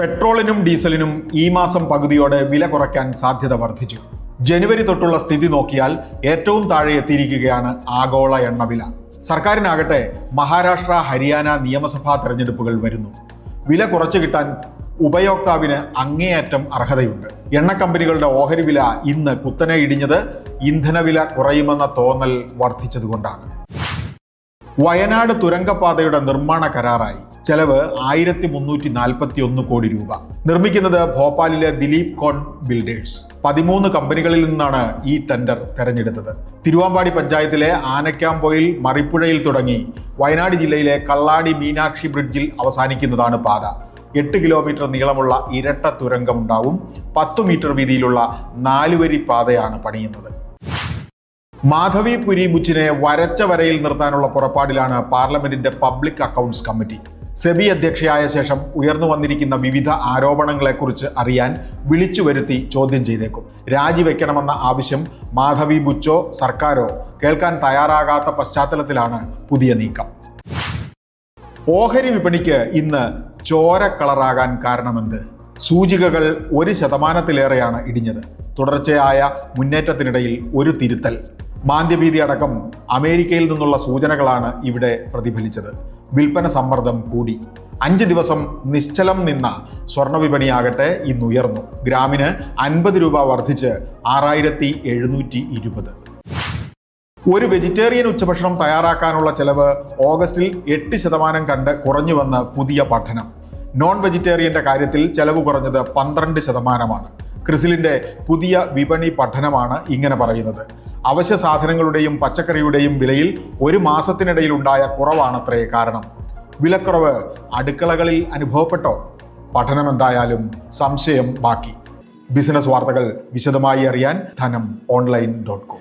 പെട്രോളിനും ഡീസലിനും ഈ മാസം പകുതിയോടെ വില കുറയ്ക്കാൻ സാധ്യത വർദ്ധിച്ചു. ജനുവരി തൊട്ടുള്ള സ്ഥിതി നോക്കിയാൽ ഏറ്റവും താഴെ എത്തിയിരിക്കുകയാണ് ആഗോള എണ്ണവില. സർക്കാരിനാകട്ടെ മഹാരാഷ്ട്ര, ഹരിയാന നിയമസഭാ തെരഞ്ഞെടുപ്പുകൾ വരുന്നു. വില കുറച്ചു കിട്ടാൻ ഉപയോക്താവിന് അങ്ങേയറ്റം അർഹതയുണ്ട്. എണ്ണ കമ്പനികളുടെ ഓഹരി വില ഇന്ന് കുത്തനെ ഇടിഞ്ഞത് ഇന്ധനവില കുറയുമെന്ന തോന്നൽ വർദ്ധിച്ചതുകൊണ്ടാണ്. വയനാട് തുരങ്കപാതയുടെ നിർമ്മാണ കരാറായി. ചെലവ് 1341 കോടി രൂപ. നിർമ്മിക്കുന്നത് ഭോപ്പാലിലെ ദിലീപ് കോൺ ബിൽഡേഴ്സ്. 13 കമ്പനികളിൽ നിന്നാണ് ഈ ടെൻഡർ തെരഞ്ഞെടുത്തത്. തിരുവാമ്പാടി പഞ്ചായത്തിലെ ആനക്കാംപൊയിൽ മറിപ്പുഴയിൽ തുടങ്ങി വയനാട് ജില്ലയിലെ കള്ളാടി മീനാക്ഷി ബ്രിഡ്ജിൽ അവസാനിക്കുന്നതാണ് പാത. 8 കിലോമീറ്റർ നീളമുള്ള ഇരട്ട തുരങ്കമുണ്ടാവും. 10 മീറ്റർ വീതിയിലുള്ള 4 വരി പാതയാണ് പണിയുന്നത്. മാധവി പുരി ബുച്ചിനെ വരച്ച വരയിൽ നിർത്താനുള്ള പുറപ്പാടിലാണ് പാർലമെന്റിന്റെ പബ്ലിക് അക്കൗണ്ട്സ് കമ്മിറ്റി. സെബി അധ്യക്ഷയായ ശേഷം ഉയർന്നു വന്നിരിക്കുന്ന വിവിധ ആരോപണങ്ങളെക്കുറിച്ച് അറിയാൻ വിളിച്ചു വരുത്തി ചോദ്യം ചെയ്തേക്കും. രാജിവെക്കണമെന്ന ആവശ്യം മാധവി ബുച്ചോ സർക്കാരോ കേൾക്കാൻ തയ്യാറാകാത്ത പശ്ചാത്തലത്തിലാണ് പുതിയ നീക്കം. ഓഹരി വിപണിക്ക് ഇന്ന് ചോര കളറാകാൻ കാരണമെന്ത്? സൂചികകൾ 1% ഇടിഞ്ഞത്. തുടർച്ചയായ മുന്നേറ്റത്തിനിടയിൽ ഒരു തിരുത്തൽ. മാന്ദ്യഭീതി അടക്കം അമേരിക്കയിൽ നിന്നുള്ള സൂചനകളാണ് ഇവിടെ പ്രതിഫലിച്ചത്. വിൽപ്പന സമ്മർദ്ദം കൂടി. 5 ദിവസം നിശ്ചലം നിന്ന സ്വർണ്ണ വിപണിയാകട്ടെ ഇന്ന് ഉയർന്നു. ഗ്രാമിന് 50 രൂപ വർദ്ധിച്ച് 6720. ഒരു വെജിറ്റേറിയൻ ഉച്ചഭക്ഷണം തയ്യാറാക്കാനുള്ള ചെലവ് ഓഗസ്റ്റിൽ 8% കണ്ട് കുറഞ്ഞുവെന്ന് പുതിയ പഠനം. നോൺ വെജിറ്റേറിയന്റെ കാര്യത്തിൽ ചെലവ് കുറഞ്ഞത് 12%. ക്രിസിലിന്റെ പുതിയ വിപണി പഠനമാണ് ഇങ്ങനെ പറയുന്നത്. അവശ്യ സാധനങ്ങളുടെയും പച്ചക്കറിയുടെയും വിലയിൽ ഒരു മാസത്തിനിടയിൽ ഉണ്ടായ കുറവാണത്രേ കാരണം. വിലക്കുറവ് അടുക്കളകളിൽ അനുഭവപ്പെട്ടോ? പഠനം എന്തായാലും സംശയം ബാക്കി. ബിസിനസ് വാർത്തകൾ വിശദമായി അറിയാൻ ധനം online.com.